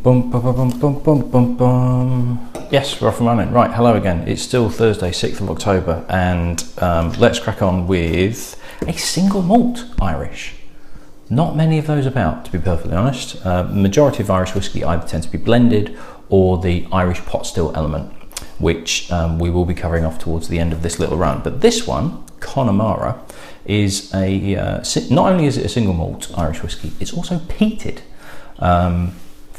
Bum, bum, bum, bum, bum, bum, bum. Yes, we're off and running. Right, hello again. It's still Thursday, 6th of October, and let's crack on with a single malt Irish. Not many of those about, to be perfectly honest. The majority of Irish whiskey either tend to be blended or the Irish pot still element, which we will be covering off towards the end of this little run. But this one, Connemara, is not only is it a single malt Irish whiskey, it's also peated.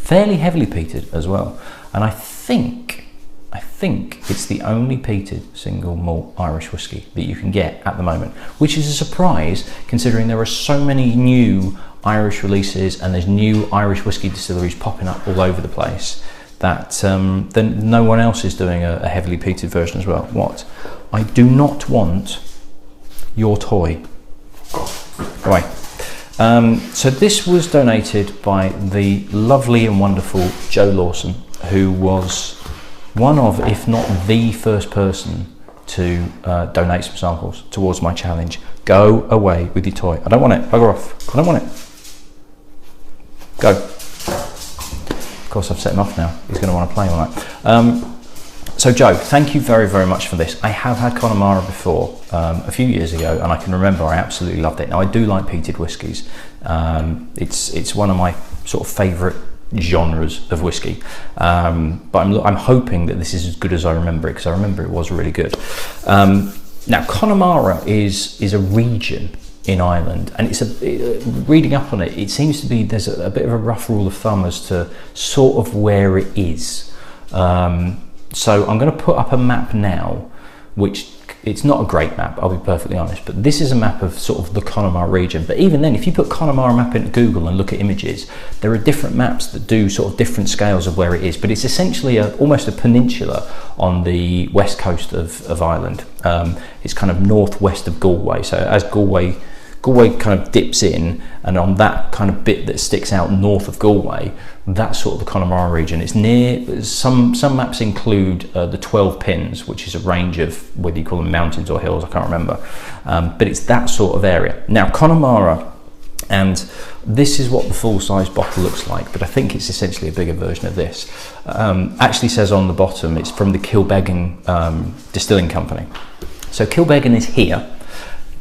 Fairly heavily peated as well, and I think it's the only peated single malt Irish whiskey that you can get at the moment, which is a surprise considering there are so many new Irish releases and there's new Irish whiskey distilleries popping up all over the place that then no one else is doing a heavily peated version as well. What? I do not want your toy. Go away. So this was donated by the lovely and wonderful Joe Lawson, who was one of, if not the first person to donate some samples towards my challenge. Go away with your toy. I don't want it. Bugger off. I don't want it. Go. Of course, I've set him off now. He's going to want to play all that. So Joe, thank you very, very much for this. I have had Connemara before, a few years ago, and I can remember I absolutely loved it. Now I do like peated whiskies. It's one of my sort of favourite genres of whiskey, but I'm hoping that this is as good as I remember it, because I remember it was really good. Now Connemara is a region in Ireland, and it's reading up on it, it seems to be there's a bit of a rough rule of thumb as to sort of where it is. So I'm going to put up a map now, which it's not a great map, I'll be perfectly honest, but this is a map of sort of the Connemara region. But even then, if you put Connemara map into Google and look at images, there are different maps that do sort of different scales of where it is, but it's essentially almost a peninsula on the west coast of Ireland. It's kind of northwest of Galway, so as Galway kind of dips in, and on that kind of bit that sticks out north of Galway, that's sort of the Connemara region. It's near, some maps include the 12 pins, which is a range of, whether you call them mountains or hills, I can't remember, but it's that sort of area. Now Connemara, and this is what the full-size bottle looks like, but I think it's essentially a bigger version of this. Actually says on the bottom, it's from the Kilbeggan Distilling Company. So Kilbeggan is here,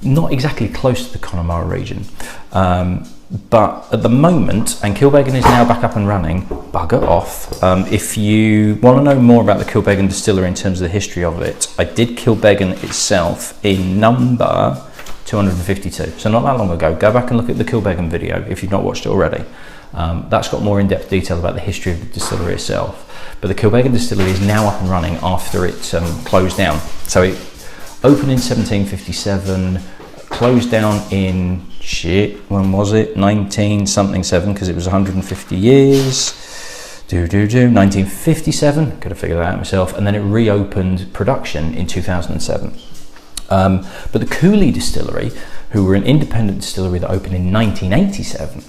not exactly close to the Connemara region, but at the moment, and Kilbeggan is now back up and running, bugger off. If you want to know more about the Kilbeggan distillery in terms of the history of it, I did Kilbeggan itself in number 252, so not that long ago. Go back and look at the Kilbeggan video if you've not watched it already. That's got more in-depth detail about the history of the distillery itself, but the Kilbeggan distillery is now up and running after it closed down. So it opened in 1757, closed down in, when was it? 19-something-7, because it was 150 years. 1957, could have figured that out myself, and then it reopened production in 2007. But the Cooley Distillery, who were an independent distillery that opened in 1987,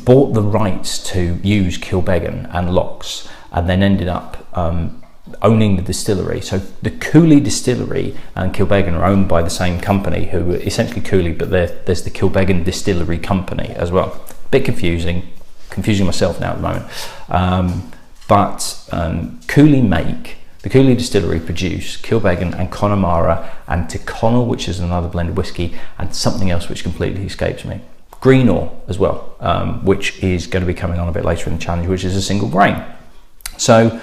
bought the rights to use Kilbeggan and Lochs, and then ended up owning the distillery. So the Cooley Distillery and Kilbeggan are owned by the same company, who are essentially Cooley, but there's the Kilbeggan Distillery Company as well. Bit confusing myself now at the moment. But the Cooley Distillery produce Kilbeggan and Connemara and Tyrconnell, which is another blended whiskey, and something else which completely escapes me. Greenore as well, which is going to be coming on a bit later in the challenge, which is a single grain. So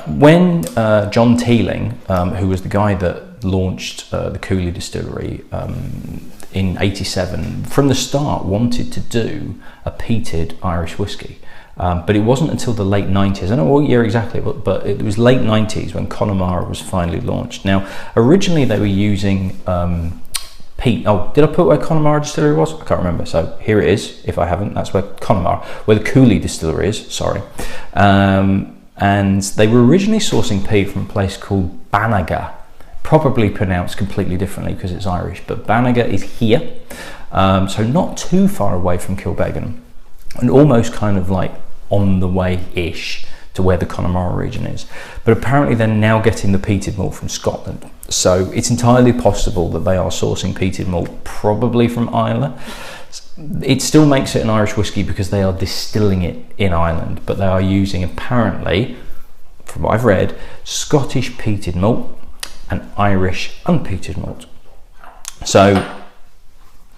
when John Teeling, who was the guy that launched the Cooley Distillery in '87, from the start wanted to do a peated Irish whiskey, but it wasn't until the late 90s, I don't know what year exactly, but it was late 90s when Connemara was finally launched. Now originally they were using did I put where Connemara Distillery was? I can't remember, so here it is. If I haven't, that's where the Cooley Distillery is, sorry. And they were originally sourcing peat from a place called Banagher, probably pronounced completely differently because it's Irish, but Banagher is here, so not too far away from Kilbeggan, and almost kind of like on the way-ish to where the Connemara region is. But apparently they're now getting the peated malt from Scotland. So it's entirely possible that they are sourcing peated malt probably from Ireland. It still makes it an Irish whiskey because they are distilling it in Ireland, but they are using, apparently, from what I've read, Scottish peated malt and Irish unpeated malt. So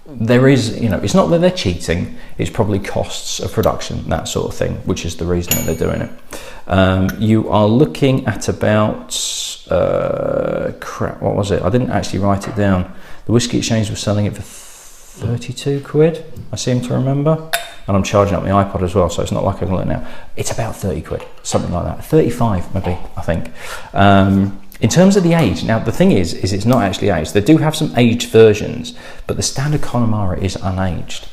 there is, you know, it's not that they're cheating, it's probably costs of production, that sort of thing, which is the reason that they're doing it. You are looking at about, what was it? I didn't actually write it down. The Whiskey Exchange was selling it for 32 quid, I seem to remember. And I'm charging up my iPod as well, so it's not like I can look now. It's about 30 quid, something like that. 35 maybe, I think. In terms of the age, now the thing is it's not actually aged. They do have some aged versions, but the standard Connemara is unaged.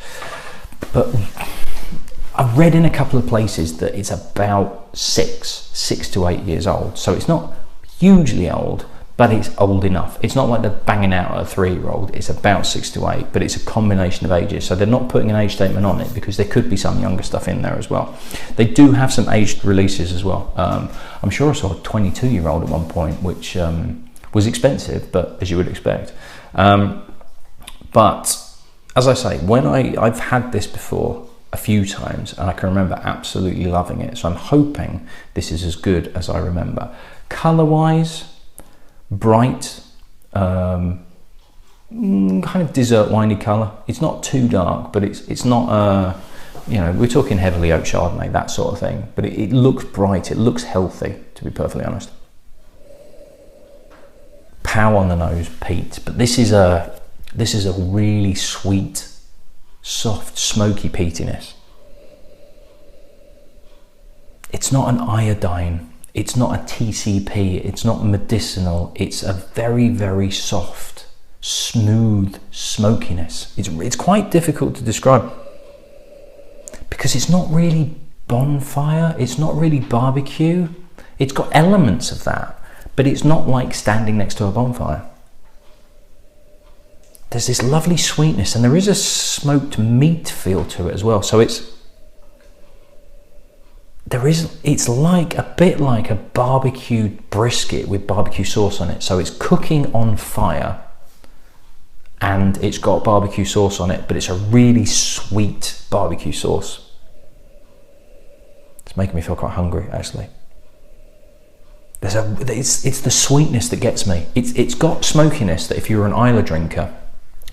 But I've read in a couple of places that it's about 6 to 8 years old. So it's not hugely old, but it's old enough. It's not like they're banging out a 3-year-old. It's about 6 to 8, but it's a combination of ages. So they're not putting an age statement on it because there could be some younger stuff in there as well. They do have some aged releases as well. I'm sure I saw a 22-year-old at one point, which was expensive, but as you would expect. But as I say, when I've had this before a few times, and I can remember absolutely loving it. So I'm hoping this is as good as I remember. Colour-wise, bright, kind of dessert winey colour. It's not too dark, but it's not, you know, we're talking heavily oak Chardonnay, that sort of thing. But it looks bright, it looks healthy, to be perfectly honest. Pow on the nose, peat. But this is a really sweet, soft, smoky peatiness. It's not an iodine. It's not a TCP, it's not medicinal, it's a very, very soft, smooth smokiness. It's quite difficult to describe because it's not really bonfire, it's not really barbecue. It's got elements of that, but it's not like standing next to a bonfire. There's this lovely sweetness and there is a smoked meat feel to it as well. So it's like a bit like a barbecued brisket with barbecue sauce on it. So it's cooking on fire and it's got barbecue sauce on it, but it's a really sweet barbecue sauce. It's making me feel quite hungry, actually. It's the sweetness that gets me. It's got smokiness that if you were an Islay drinker,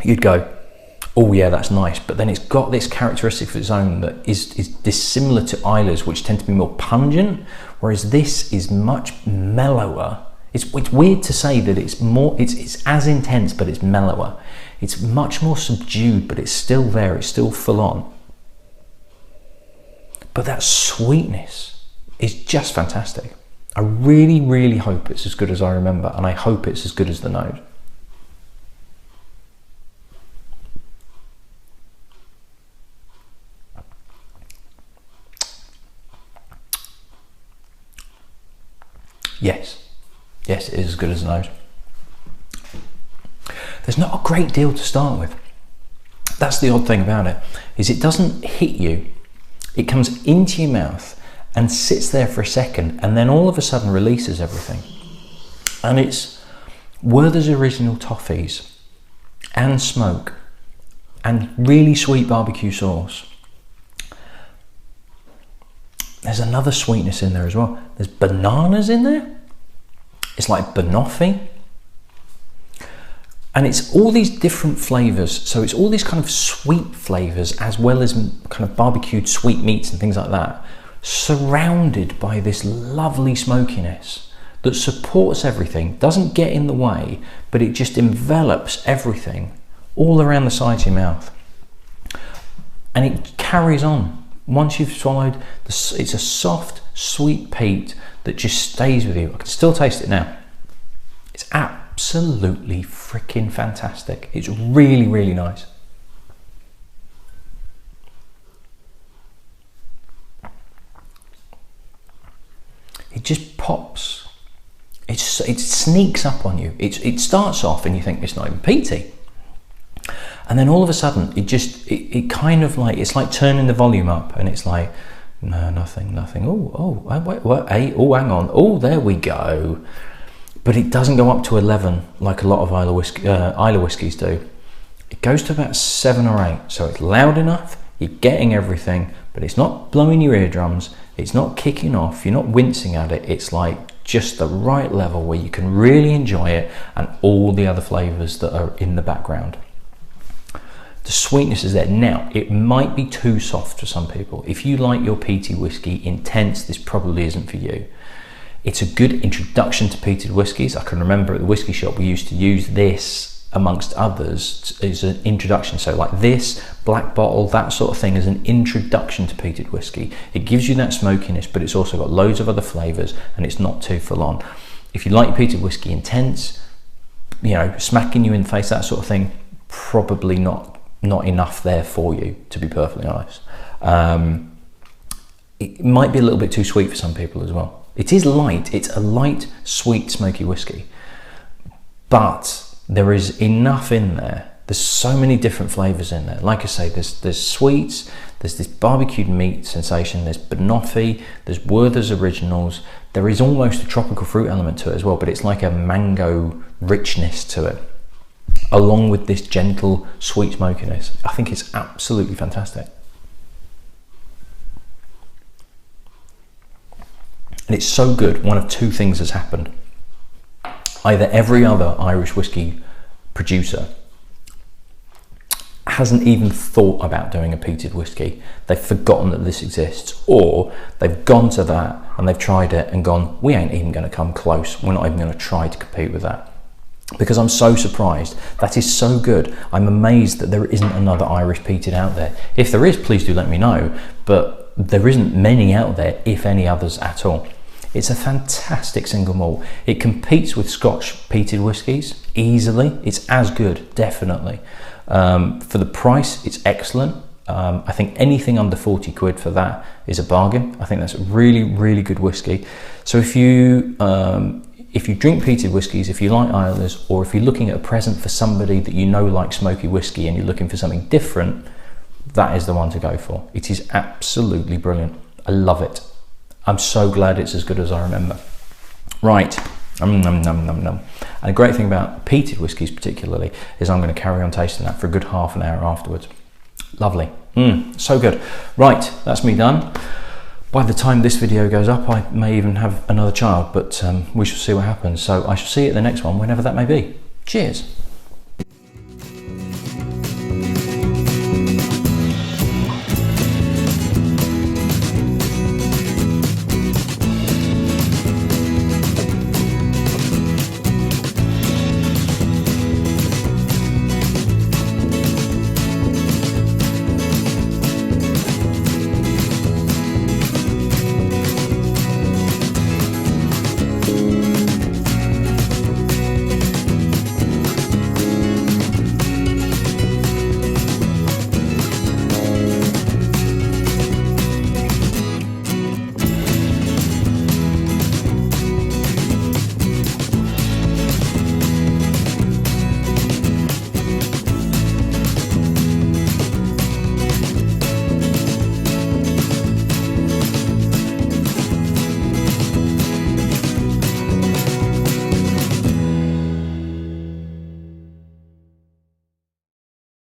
you'd go, oh yeah, that's nice, but then it's got this characteristic of its own that is dissimilar to Islays, which tend to be more pungent, whereas this is much mellower. It's weird to say that it's as intense, but it's mellower. It's much more subdued, but it's still there, it's still full on. But that sweetness is just fantastic. I really, really hope it's as good as I remember, and I hope it's as good as the nose. Yes, it is as good as the nose. There's not a great deal to start with. That's the odd thing about it, is it doesn't hit you. It comes into your mouth and sits there for a second and then all of a sudden releases everything. And it's Werther's Original toffees and smoke and really sweet barbecue sauce. There's another sweetness in there as well. There's bananas in there. It's like banoffee. And it's all these different flavours. So it's all these kind of sweet flavours as well as kind of barbecued sweet meats and things like that, surrounded by this lovely smokiness that supports everything, doesn't get in the way, but it just envelops everything all around the sides of your mouth. And it carries on. Once you've swallowed, it's a soft, sweet peat that just stays with you. I can still taste it now. It's absolutely freaking fantastic. It's really, really nice. It just pops. It sneaks up on you. It starts off and you think it's not even peaty. And then all of a sudden, it kind of like, it's like turning the volume up and it's like, No, nothing. Oh, hang on. Oh, there we go. But it doesn't go up to 11 like a lot of Islay whiskies do. It goes to about 7 or 8. So it's loud enough, you're getting everything, but it's not blowing your eardrums, it's not kicking off, you're not wincing at it. It's like just the right level where you can really enjoy it and all the other flavours that are in the background. The sweetness is there. Now, it might be too soft for some people. If you like your peaty whiskey intense, this probably isn't for you. It's a good introduction to peated whiskies. I can remember at the whiskey shop we used to use this amongst others as an introduction. So like this, black bottle, that sort of thing, as an introduction to peated whiskey. It gives you that smokiness, but it's also got loads of other flavours and it's not too full on. If you like your peated whiskey intense, you know, smacking you in the face, that sort of thing, probably not enough there for you, to be perfectly honest. It might be a little bit too sweet for some people as well. It is light, it's a light, sweet, smoky whiskey, but there is enough in there. There's so many different flavours in there. Like I say, there's sweets, there's this barbecued meat sensation, there's banoffee, there's Werther's Originals, there is almost a tropical fruit element to it as well, but it's like a mango richness to it, along with this gentle, sweet smokiness. I think it's absolutely fantastic. And it's so good, one of two things has happened. Either every other Irish whiskey producer hasn't even thought about doing a peated whiskey. They've forgotten that this exists, or they've gone to that and they've tried it and gone, we ain't even going to come close. We're not even going to try to compete with that. Because I'm so surprised. That is so good. I'm amazed that there isn't another Irish peated out there. If there is, please do let me know. But there isn't many out there, if any others at all. It's a fantastic single malt. It competes with Scotch peated whiskies easily. It's as good, definitely. For the price, it's excellent. I think anything under 40 quid for that is a bargain. I think that's really, really good whiskey. So if you drink peated whiskies, if you like Islers, or if you're looking at a present for somebody that you know likes smoky whiskey and you're looking for something different, that is the one to go for. It is absolutely brilliant. I love it. I'm so glad it's as good as I remember. Right. And the great thing about peated whiskies particularly is I'm going to carry on tasting that for a good half an hour afterwards. Lovely. So good. Right, that's me done. By the time this video goes up, I may even have another child, but we shall see what happens. So I shall see you at the next one, whenever that may be. Cheers.